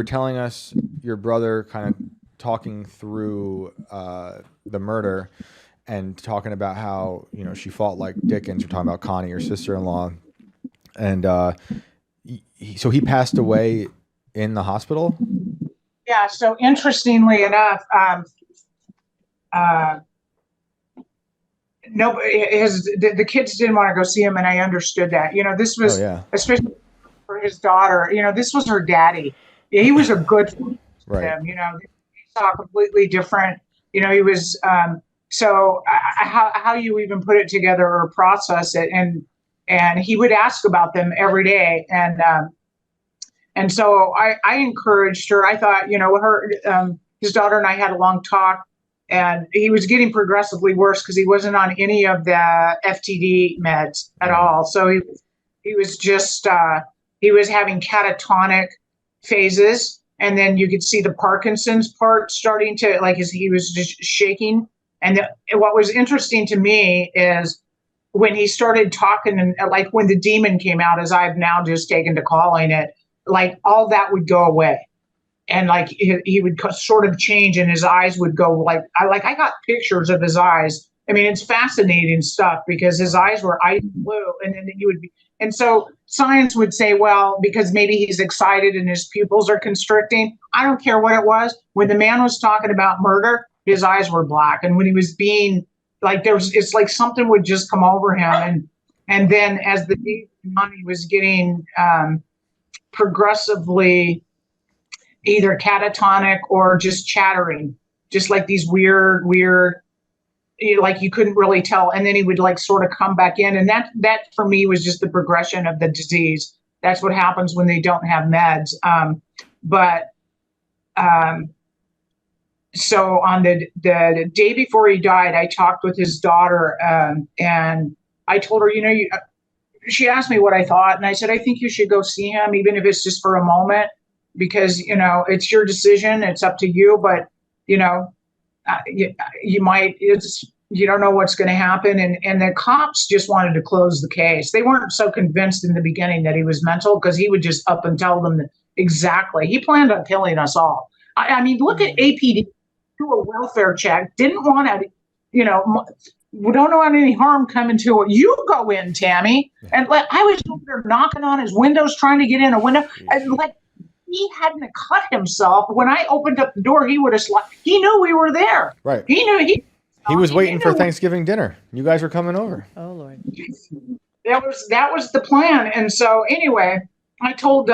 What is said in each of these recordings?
were telling us your brother kind of talking through the murder and talking about how, you know, she fought like Dickens. You're talking about Connie, your sister-in-law. And so he passed away in the hospital? Yeah, so interestingly enough, no, the kids didn't want to go see him, and I understood that. You know, this was especially for his daughter. You know, this was her daddy. He was a good for them. You know, he saw completely different. You know, he was how you even put it together or process it, and he would ask about them every day, and so I encouraged her. I thought, you know, his daughter and I had a long talk. And he was getting progressively worse because he wasn't on any of the FTD meds at all. So he was just he was having catatonic phases, and then you could see the Parkinson's part starting to he was just shaking. And what was interesting to me is when he started talking, and like when the demon came out, as I've now just taken to calling it, like all that would go away. And like he would sort of change, and his eyes would go I got pictures of his eyes. I mean, it's fascinating stuff because his eyes were ice blue, and then he would be. And so science would say, well, because maybe he's excited and his pupils are constricting. I don't care what it was. When the man was talking about murder, his eyes were black, and when he was being it's like something would just come over him, and then as the day went on, he was getting progressively either catatonic or just chattering, just like these weird, like you couldn't really tell. And then he would like sort of come back in. And that for me was just the progression of the disease. That's what happens when they don't have meds. So on the day before he died, I talked with his daughter, and I told her, you know, she asked me what I thought. And I said, I think you should go see him, even if it's just for a moment. Because, you know, it's your decision. It's up to you. But, you know, you might, you don't know what's going to happen. And the cops just wanted to close the case. They weren't so convinced in the beginning that he was mental because he would just up and tell them that exactly. He planned on killing us all. I mean, look at APD, do a welfare check, didn't want to, you know, we don't want any harm coming to it. You go in, Tami. And I was over there knocking on his windows, trying to get in a window. And he hadn't cut himself. When I opened up the door, he would have he knew we were there. Right. He knew he was waiting for Thanksgiving dinner. You guys were coming over. Oh Lord. That was the plan. And so anyway, I told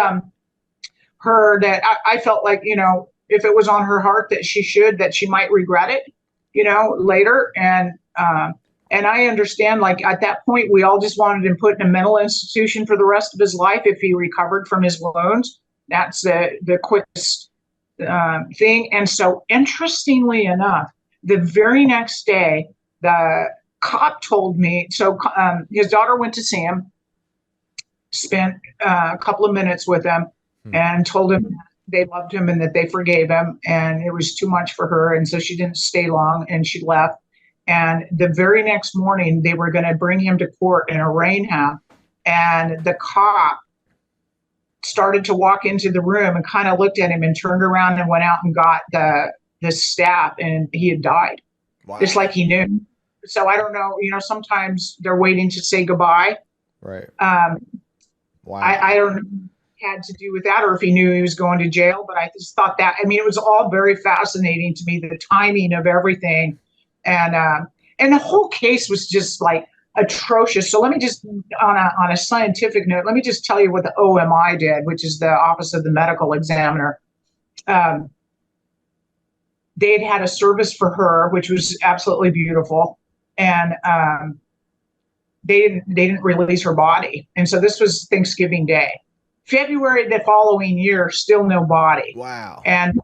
her that I felt like, you know, if it was on her heart that she might regret it, you know, later. And I understand, like at that point, we all just wanted him put in a mental institution for the rest of his life if he recovered from his wounds. That's the quickest thing. And so interestingly enough, the very next day, the cop told me, so his daughter went to see him, spent a couple of minutes with him, and told him they loved him and that they forgave him. And it was too much for her. And so she didn't stay long and she left. And the very next morning, they were going to bring him to court and arraign him. And the cop started to walk into the room and kind of looked at him and turned around and went out and got the staff, and he had died. Wow. Just like he knew. So I don't know, you know, sometimes they're waiting to say goodbye. Right. Wow. I don't know if it had to do with that or if he knew he was going to jail, but I just thought that, I mean, it was all very fascinating to me, the timing of everything. And the whole case was just like atrocious. So let me just, on a scientific note, let me just tell you what the OMI did, which is the Office of the Medical Examiner. They'd had a service for her, which was absolutely beautiful, and they didn't release her body. And so this was Thanksgiving Day. February the following year, still no body. Wow. And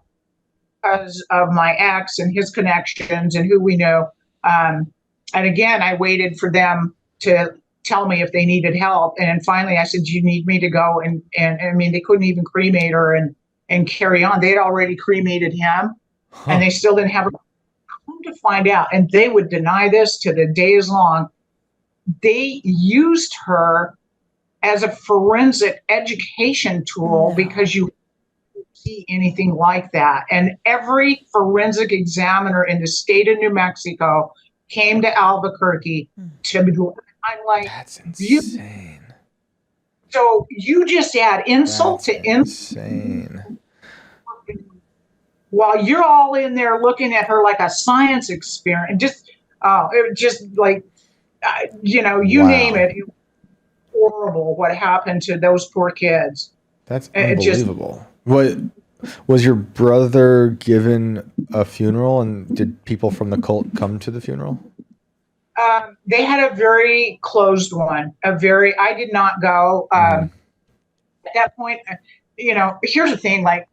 because of my ex and his connections and who we know, and again, I waited for them to tell me if they needed help. And then finally I said, you need me to go? And I mean, they couldn't even cremate her and carry on. They'd already cremated him, and they still didn't have her. Come to find out, and they would deny this to the day is long, they used her as a forensic education tool because you see anything like that. And every forensic examiner in the state of New Mexico came to Albuquerque to do it. I'm like, that's insane. So you just add insult That's to insult insane. while you're all in there looking at her like a science experiment. Just like, you Wow. name it. It was horrible what happened to those poor kids. That's unbelievable. What was your brother given a funeral, and did people from the cult come to the funeral? They had a very closed one. I did not go. At that point, here's the thing. Like,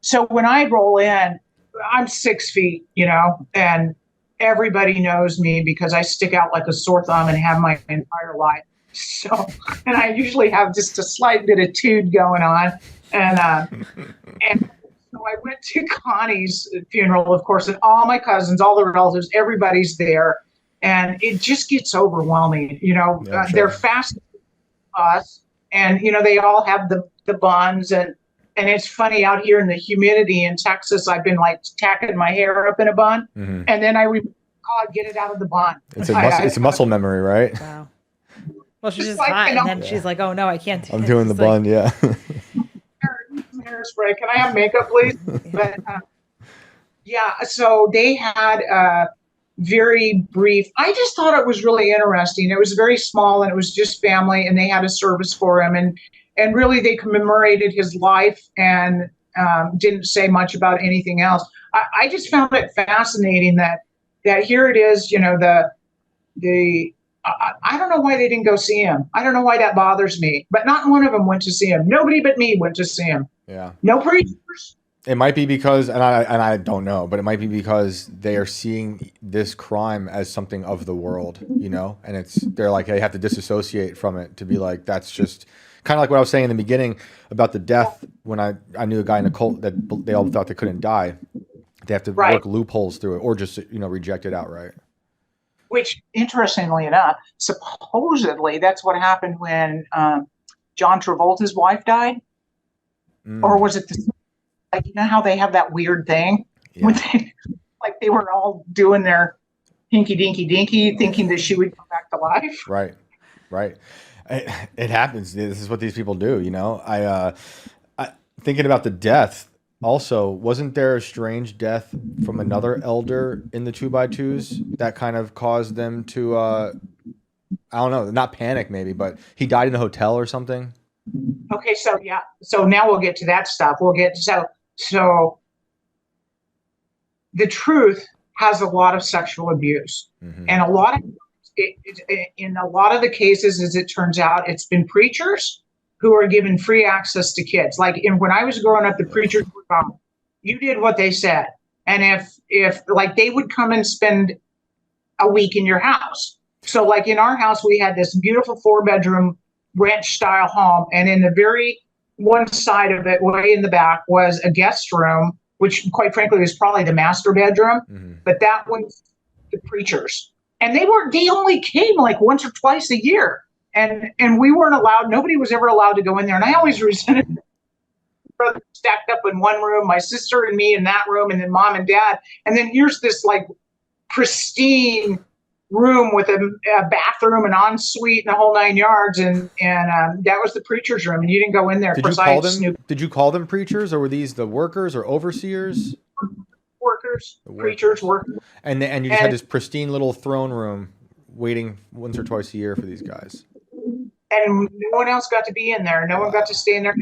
so when I roll in, I'm 6 feet, and everybody knows me because I stick out like a sore thumb and have my entire life. So, and I usually have just a slight bit of tood going on. And so I went to Connie's funeral, of course, and all my cousins, all the relatives, everybody's there. And it just gets overwhelming. Yeah, sure. They're fascinated with us, and, they all have the buns. And it's funny, out here in the humidity in Texas, I've been like tacking my hair up in a bun. And then I would get it out of the bun. It's a muscle memory, right? Wow. Well, she's just like, hot, and then she's like, "Oh no, I can't do I'm this." doing the It's like, bun, yeah. Hairspray. Can I have makeup, please? But so they had a very brief. I just thought it was really interesting. It was very small, and it was just family, and they had a service for him, and really they commemorated his life and didn't say much about anything else. I just found it fascinating that here it is. I don't know why they didn't go see him. I don't know why that bothers me. But not one of them went to see him. Nobody but me went to see him. Yeah. No preachers. It might be because, and I don't know, but it might be because they are seeing this crime as something of the world, and they're like, they have to disassociate from it to be like, that's just kind of like what I was saying in the beginning about the death. When I knew a guy in a cult that they all thought they couldn't die. They have to work loopholes through it, or just, reject it outright. Which, interestingly enough, supposedly that's what happened when John Travolta's wife died. Or was it how they have that weird thing when they were all doing their hinky dinky dinky, thinking that she would come back to life. Right. It happens. This is what these people do. I thinking about the death. Also, wasn't there a strange death from another elder in the 2x2s that kind of caused them to, I don't know, not panic maybe, but he died in a hotel or something? Okay, so now we'll get to that stuff. So the truth has a lot of sexual abuse, and in a lot of the cases, as it turns out, it's been preachers who are given free access to kids. Like when I was growing up, the preachers would come. You did what they said. And if like they would come and spend a week in your house. So like in our house, we had this beautiful 4-bedroom ranch style home. And in the very one side of it, way in the back, was a guest room, which quite frankly was probably the master bedroom. But that was the preachers. And they only came like once or twice a year. And we weren't allowed, nobody was ever allowed to go in there. And I always resented it. Brother stacked up in one room, my sister and me in that room, and then mom and dad. And then here's this like pristine room with a bathroom and ensuite and the whole 9 yards. And that was the preacher's room. And you didn't go in there. Did you call them preachers, or were these the workers or overseers? Preachers, workers. And you just had this pristine little throne room waiting once or twice a year for these guys. And no one else got to be in there. No one got to stay in there.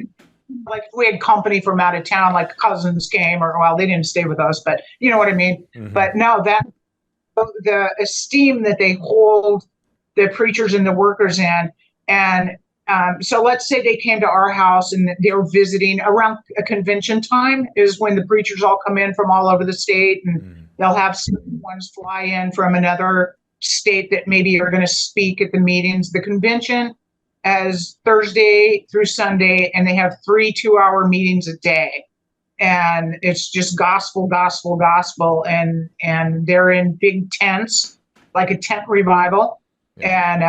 Like if we had company from out of town, like cousins came, they didn't stay with us, but you know what I mean? But no, the esteem that they hold the preachers and the workers in. And so let's say they came to our house and they were visiting around a convention time is when the preachers all come in from all over the state, and they'll have certain ones fly in from another state that maybe are going to speak at the meetings. The convention as Thursday through Sunday, and they have 3 2-hour meetings a day. And it's just gospel. And they're in big tents, like a tent revival. And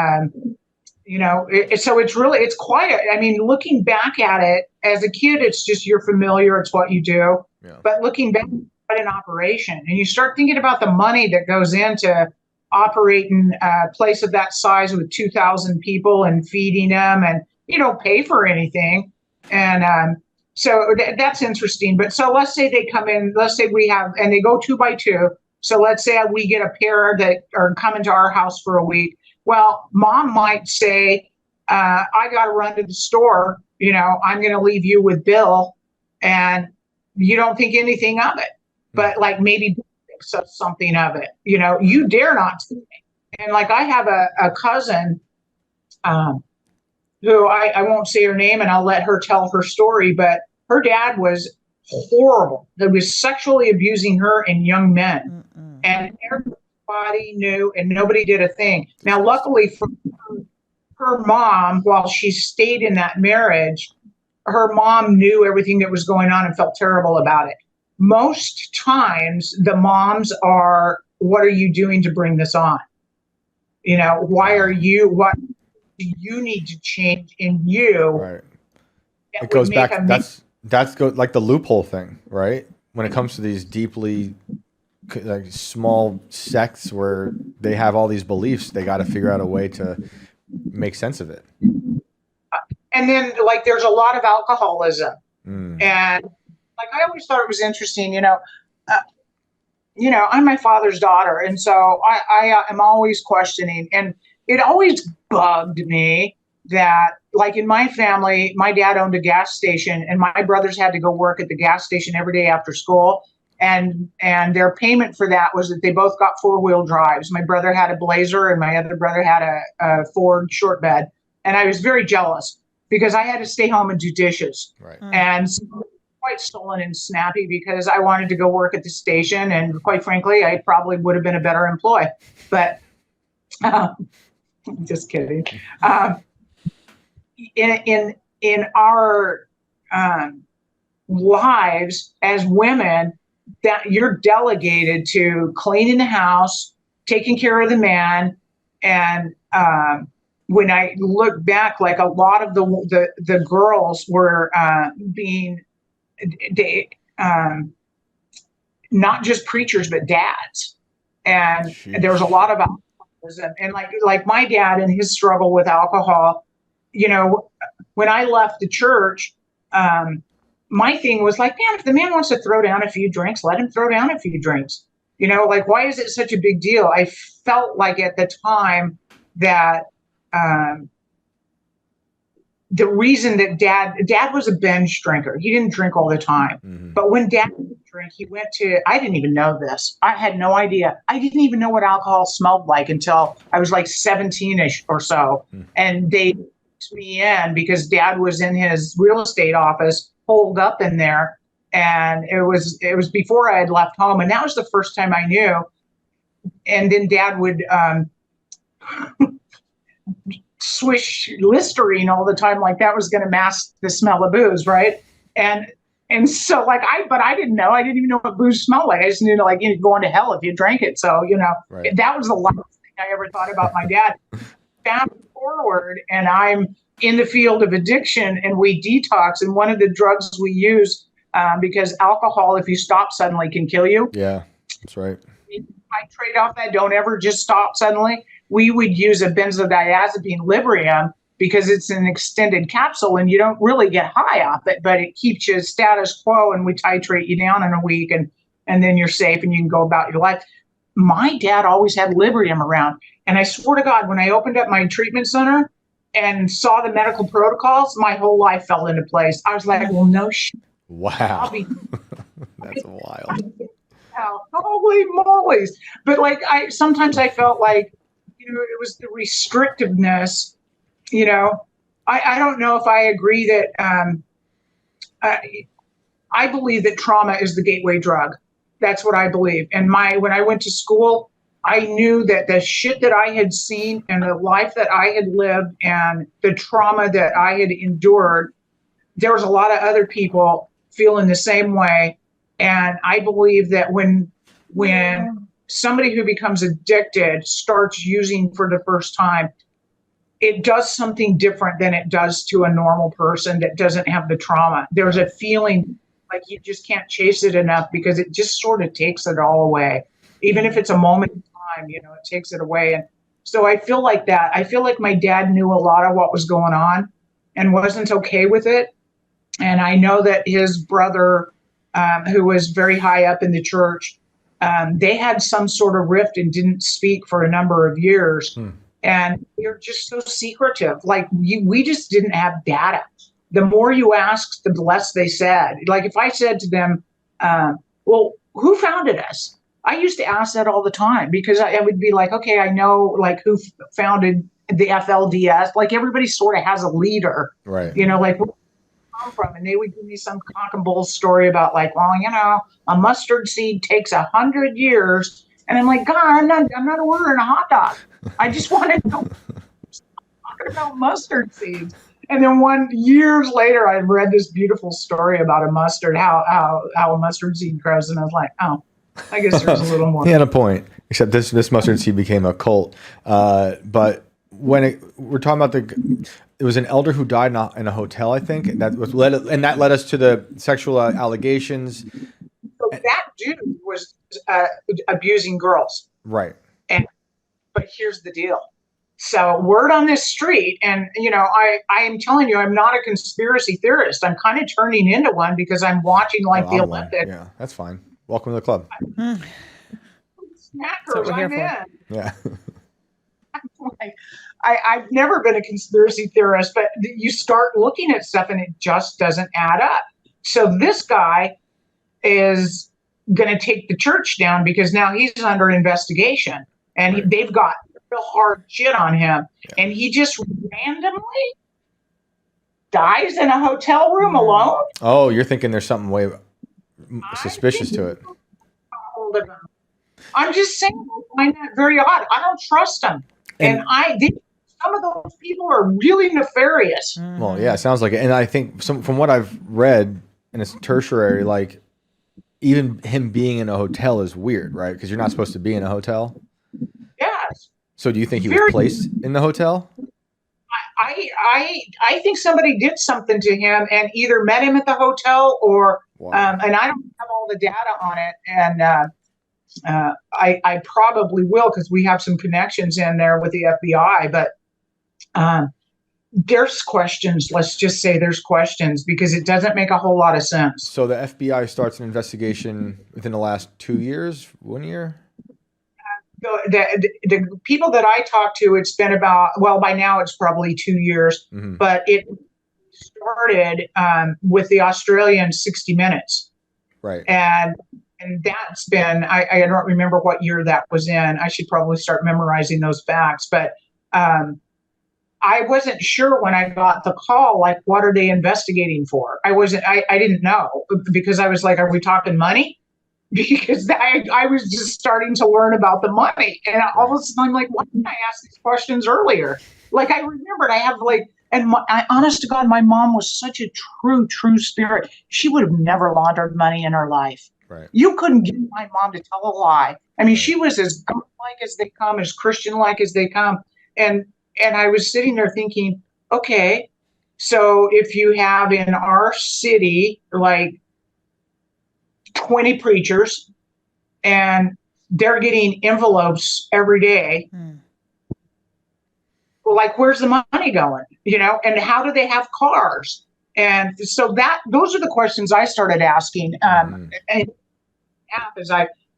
So it's quiet. I mean, looking back at it as a kid, it's just you're familiar. It's what you do. Yeah. But looking back at an operation, and you start thinking about the money that goes into operating a place of that size with 2,000 people and feeding them, and you don't pay for anything. And so that's interesting. But so let's say they come in, let's say we have, and they go 2 by 2. So let's say we get a pair that are coming to our house for a week. Well, mom might say, I got to run to the store. I'm going to leave you with Bill, and you don't think anything of it. But like maybe something of it, you dare not see me. And like I have a cousin who I won't say her name, and I'll let her tell her story, but her dad was horrible. He was sexually abusing her and young men. Mm-mm. And everybody knew, and nobody did a thing. Now, luckily for her mom, while she stayed in that marriage, her mom knew everything that was going on and felt terrible about it. Most times the moms are, what are you doing to bring this on? What do you need to change in you? Right. It goes back. That's like the loophole thing, right? When it comes to these deeply like small sects where they have all these beliefs, they got to figure out a way to make sense of it. And then like there's a lot of alcoholism, and like I always thought it was interesting. I'm my father's daughter, and so I am always questioning, and it always bugged me that, like in my family, my dad owned a gas station, and my brothers had to go work at the gas station every day after school. And their payment for that was that they both got 4-wheel drives. My brother had a Blazer, and my other brother had a Ford short bed. And I was very jealous because I had to stay home and do dishes. Right. And so I was quite sullen and snappy because I wanted to go work at the station. And quite frankly, I probably would have been a better employee. But just kidding. In our lives as women, that you're delegated to cleaning the house, taking care of the man, and when I look back, like a lot of the girls were not just preachers but dads, and Jeez. There was a lot of alcoholism, and like my dad and his struggle with alcohol. When I left the church, my thing was like, man, if the man wants to throw down a few drinks, let him throw down a few drinks. Like, why is it such a big deal? I felt like at the time that the reason that dad was a binge drinker. He didn't drink all the time. Mm-hmm. But when dad would drink, he went to, I didn't even know this. I had no idea. I didn't even know what alcohol smelled like until I was like 17-ish or so. Mm-hmm. And they took me in because dad was in his real estate office, holed up in there. And it was before I had left home. And that was the first time I knew. And then dad would swish Listerine all the time, like that was going to mask the smell of booze, right? And so like I didn't know. I didn't even know what booze smelled like. I just knew like you'd go into hell if you drank it. So right. That was the last thing I ever thought about my dad. Fast forward, and I'm in the field of addiction, and we detox. And one of the drugs we use, because alcohol, if you stop suddenly, can kill you. Yeah, that's right. I trade off that. Don't ever just stop suddenly. We would use a benzodiazepine, Librium, because it's an extended capsule and you don't really get high off it, but it keeps you status quo, and we titrate you down in a week, and then you're safe and you can go about your life. My dad always had Librium around. And I swear to God, when I opened up my treatment center and saw the medical protocols, my whole life fell into place. I was like, well, no shit. Wow. That's wild. Holy mollies. But like sometimes I felt like, it was the restrictiveness, I don't know if I agree that, I believe that trauma is the gateway drug. That's what I believe. And when I went to school, I knew that the shit that I had seen and the life that I had lived and the trauma that I had endured, there was a lot of other people feeling the same way. And I believe that when somebody who becomes addicted starts using for the first time, it does something different than it does to a normal person that doesn't have the trauma. There's a feeling like you just can't chase it enough because it just sort of takes it all away. Even if it's a moment in time, you know, it takes it away. And so I feel like that. I feel like my dad knew a lot of what was going on and wasn't okay with it. And I know that his brother, who was very high up in the church, they had some sort of rift and didn't speak for a number of years. And they're just so secretive. Like we just didn't have data. The more you asked, the less they said. Like if I said to them, well, who founded us? I used to ask that all the time because I would be like, okay, I know like who founded the FLDS. Like everybody sort of has a leader, right? You know, like where come from, and they would give me some cock and bull story about like, well, you know, a mustard seed takes 100 years, and I'm like, God, I'm not ordering a hot dog. I just want to know talking about mustard seeds. And then years later, I read this beautiful story about a mustard, how a mustard seed grows, and I was like, oh, I guess there's a little more. He had a point, except this mustard seed became a cult. But when we're talking about it was an elder who died in a hotel, I think, and that led us to the sexual allegations. So that dude was abusing girls, right? But here's the deal. So word on this street, and you know, I am telling you, I'm not a conspiracy theorist. I'm kind of turning into one because I'm watching like the Olympics. Yeah, that's fine. Welcome to the club. Snackers, I'm in. Yeah. Like, I've never been a conspiracy theorist, but you start looking at stuff and it just doesn't add up. So this guy is going to take the church down because now he's under investigation, and they've got real hard shit on him. And he just randomly dies in a hotel room alone. Oh, you're thinking there's something way suspicious to it. I'm just saying, I find that very odd. I don't trust him. And some of those people are really nefarious. Well, yeah, it sounds like it. And I think from what I've read, and it's tertiary, like even him being in a hotel is weird, right? Because you're not supposed to be in a hotel. Yes. So do you think he was placed in the hotel? I think somebody did something to him and either met him at the hotel or, and I don't have all the data on it. And I probably will because we have some connections in there with the FBI. But there's questions. Let's just say there's questions because it doesn't make a whole lot of sense. So the FBI starts an investigation within the last 2 years, 1 year? The people that I talked to, it's been about, well, by now it's probably 2 years, but it started with the Australian 60 Minutes. Right. And that's been, I don't remember what year that was in. I should probably start memorizing those facts. But I wasn't sure when I got the call, like, what are they investigating for? I didn't know because I was like, are we talking money? Because I was just starting to learn about the money. And all of a sudden I'm like, why didn't I ask these questions earlier? Like I remembered I have like, and honest to God, my mom was such a true spirit. She would have never laundered money in her life. Right. You couldn't get my mom to tell a lie. I mean, she was as God-like as they come, as Christian-like as they come. And I was sitting there thinking, okay, so if you have in our city, like 20 preachers and they're getting envelopes every day, well, like, where's the money going? You know, and how do they have cars? And so those are the questions I started asking. And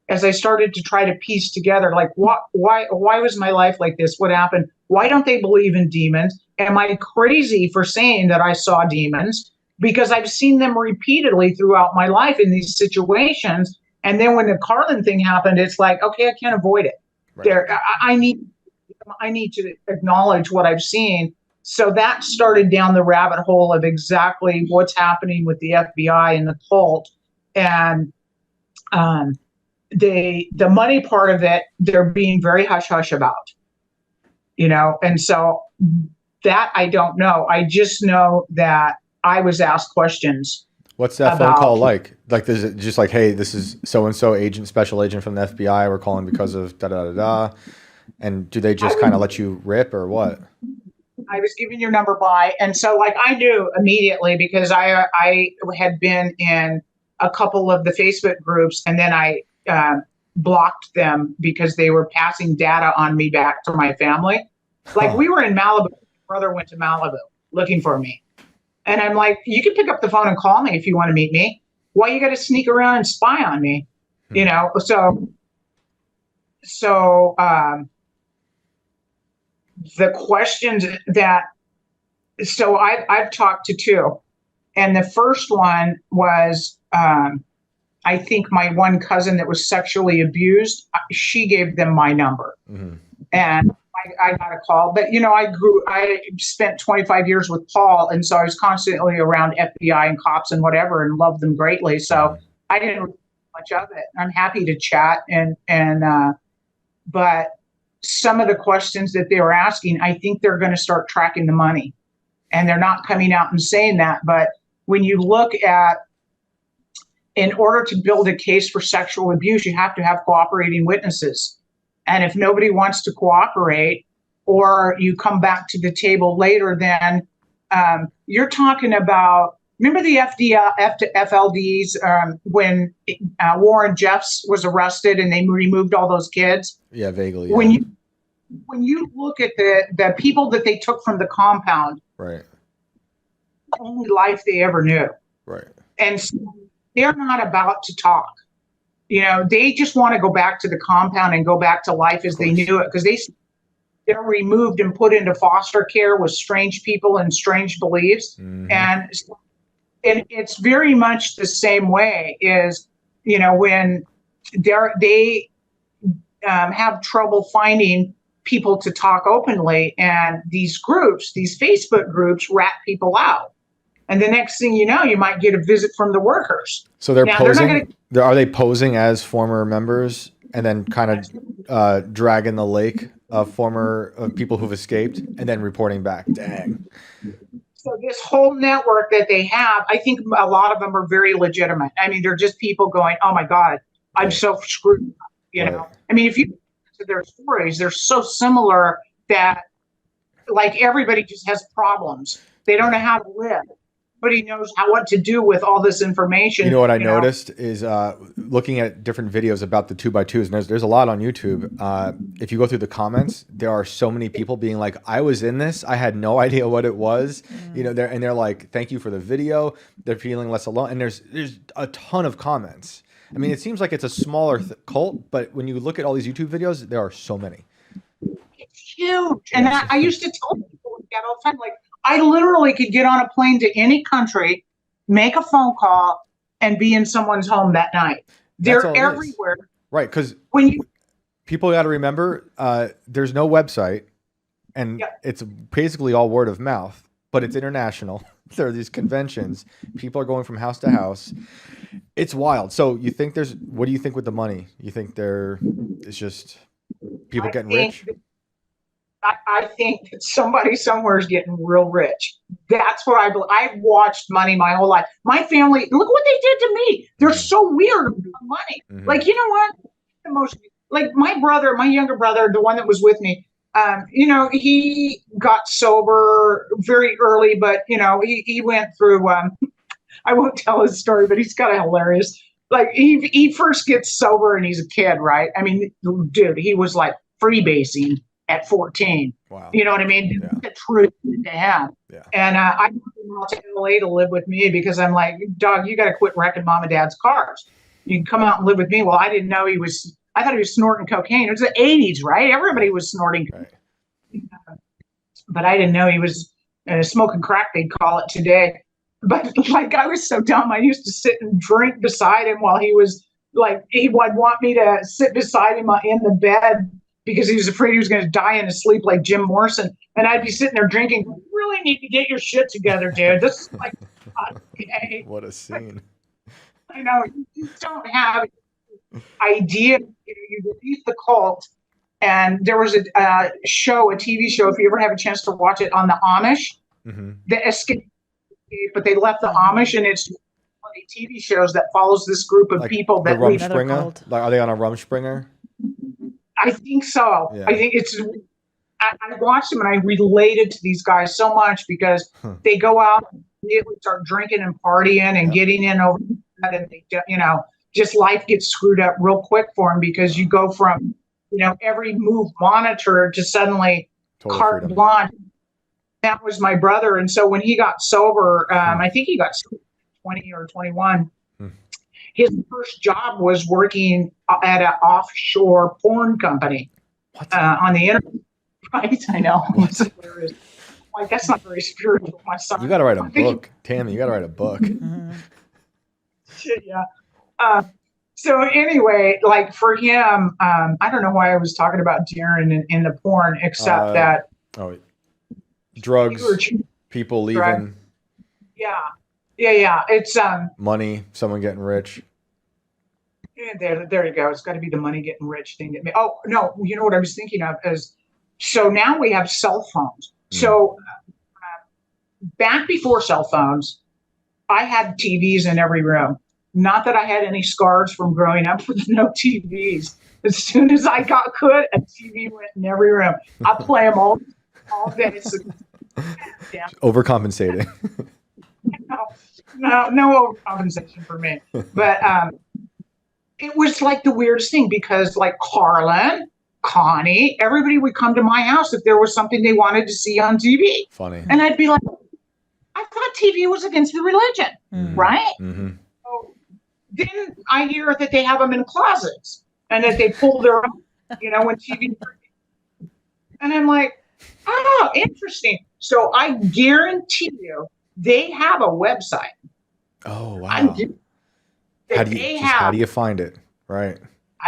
as I started to try to piece together, like, why was my life like this? What happened? Why don't they believe in demons? Am I crazy for saying that I saw demons? Because I've seen them repeatedly throughout my life in these situations. And then when the Carlin thing happened, it's like, okay, I can't avoid it. Right. I need to acknowledge what I've seen. So that started down the rabbit hole of exactly what's happening with the FBI and the cult. And the money part of it, they're being very hush-hush about, you know. And so that I don't know. I just know that I was asked questions. What's that phone call like? Like, is it just like, hey, this is so-and-so agent, special agent from the FBI. We're calling because of da-da-da-da. And do they just kind of let you rip or what? I was given your number by, and so like I knew immediately because I had been in a couple of the Facebook groups, and then I blocked them because they were passing data on me back to my family. Like we were in Malibu, my brother went to Malibu looking for me, and I'm like, you can pick up the phone and call me if you want to meet me. Why you got to sneak around and spy on me? You know, so the questions that, so I've talked to two, and the first one was, I think my one cousin that was sexually abused, she gave them my number, and I got a call. But you know, I spent 25 years with Paul, and so I was constantly around FBI and cops and whatever, and loved them greatly. So I didn't really think much of it. I'm happy to chat, but some of the questions that they were asking, I think they're going to start tracking the money, and they're not coming out and saying that. But when you look at, in order to build a case for sexual abuse, you have to have cooperating witnesses. And if nobody wants to cooperate, or you come back to the table later, then you're talking about, remember the FLDs when Warren Jeffs was arrested and they removed all those kids? Yeah, vaguely. When you look at the people that they took from the compound, right, the only life they ever knew. Right. And so they're not about to talk. You know, they just want to go back to the compound and go back to life as they knew it, because they're removed and put into foster care with strange people and strange beliefs. And it's very much the same way is, you know, when they have trouble finding people to talk openly, and these groups, these Facebook groups, rat people out. And the next thing you know, you might get a visit from the workers. So they're posing. Are they posing as former members and then kind of dragging the lake of people who've escaped and then reporting back? Dang. So this whole network that they have, I think a lot of them are very legitimate. I mean, they're just people going, "Oh my God, I'm so screwed." You know, I mean, if you listen to their stories, they're so similar that, like, everybody just has problems. They don't know how to live. Nobody knows what to do with all this information. You know what I noticed is looking at different videos about the 2x2s, and there's a lot on YouTube. If you go through the comments, there are so many people being like, "I was in this. I had no idea what it was." You know, they're like, "Thank you for the video." They're feeling less alone, and there's a ton of comments. I mean, it seems like it's a smaller cult, but when you look at all these YouTube videos, there are so many. It's huge, and I used to tell people that all the time, like, I literally could get on a plane to any country, make a phone call, and be in someone's home that night. They're everywhere. Right, because when people got to remember, there's no website, and it's basically all word of mouth, but it's international. There are these conventions. People are going from house to house. It's wild. So you think what do you think with the money? You think it's just people getting rich? I think that somebody somewhere is getting real rich. That's what I believe. I've watched money my whole life. My family, look what they did to me. They're so weird about money. Like, you know what? The most, like my younger brother, the one that was with me, you know, he got sober very early, but you know, he went through, I won't tell his story, but he's kind of hilarious. Like he first gets sober and he's a kid, right? I mean, dude, he was like freebasing at 14. Wow. You know what I mean? Yeah. The truth to him. Yeah. And I moved him out to LA to live with me because I'm like, dog, you got to quit wrecking mom and dad's cars. You can come out and live with me. Well, I didn't know I thought he was snorting cocaine. It was the 80s, right? Everybody was snorting. Right. But I didn't know he was smoking crack, they'd call it today. But like, I was so dumb. I used to sit and drink beside him while he was like, he would want me to sit beside him in the bed because he was afraid he was going to die in his sleep like Jim Morrison. And I'd be sitting there drinking. You really need to get your shit together, dude. This is like, okay. What a scene. I know. You don't have an idea. You release the cult. And there was a TV show, if you ever have a chance to watch it, on the Amish, the Escape, but they left the Amish, and it's one of the TV shows that follows this group of people that leave. Like, are they on a Rumspringa? I think so. Yeah. I think I watched them and I related to these guys so much because they go out and immediately start drinking and partying and getting in over that, and they, just life gets screwed up real quick for them because you go from, every move monitored to suddenly Total carte freedom. blanche. That was my brother. And so when he got sober, I think he got sober at 20 or 21. His first job was working at an offshore porn company on the internet. Right? I know. It's hilarious. Like, that's not very spiritual, my son. You got to write a book, Tami. You got to write a book. Yeah. So anyway, like for him, I don't know why I was talking about Darren in the porn, except that drugs, people leaving. Yeah. It's money, someone getting rich. There you go. It's got to be the money getting rich thing. Oh no, you know what I was thinking of is, so now we have cell phones. So back before cell phones, I had TVs in every room. Not that I had any scars from growing up with no TVs. As soon as I got good, a TV went in every room. I play them all day. So, overcompensating. No overcompensation for me. But it was like the weirdest thing because like Carlin, Connie, everybody would come to my house if there was something they wanted to see on TV. Funny. And I'd be like, I thought TV was against the religion, right? Mm-hmm. So then I hear that they have them in closets and that they pull their own, when TV. And I'm like, oh, interesting. So I guarantee you they have a website. Oh, wow. How do you find it? Right.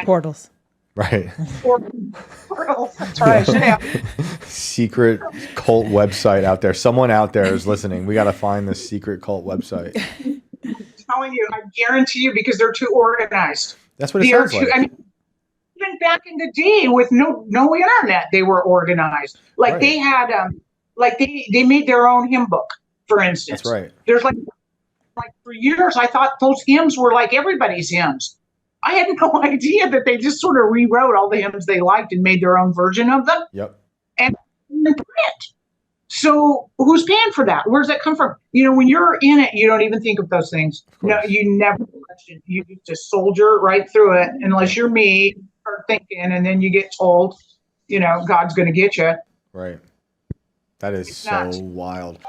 Portals. Right. Portals. That's right. I should have. Secret cult website out there. Someone out there is listening. We got to find this secret cult website. I'm telling you, I guarantee you, because they're too organized. That's what it sounds like. I mean, even back in the day with no internet, they were organized. Like right. They had, they made their own hymn book, for instance. That's right. There's like for years, I thought those hymns were like everybody's hymns. I had no idea that they just sort of rewrote all the hymns they liked and made their own version of them. Yep. And in print. So who's paying for that? Where does that come from? When you're in it, you don't even think of those things. No, you never question. You just soldier right through it. Unless you're me, start thinking, and then you get told, God's going to get you. Right. That is so wild.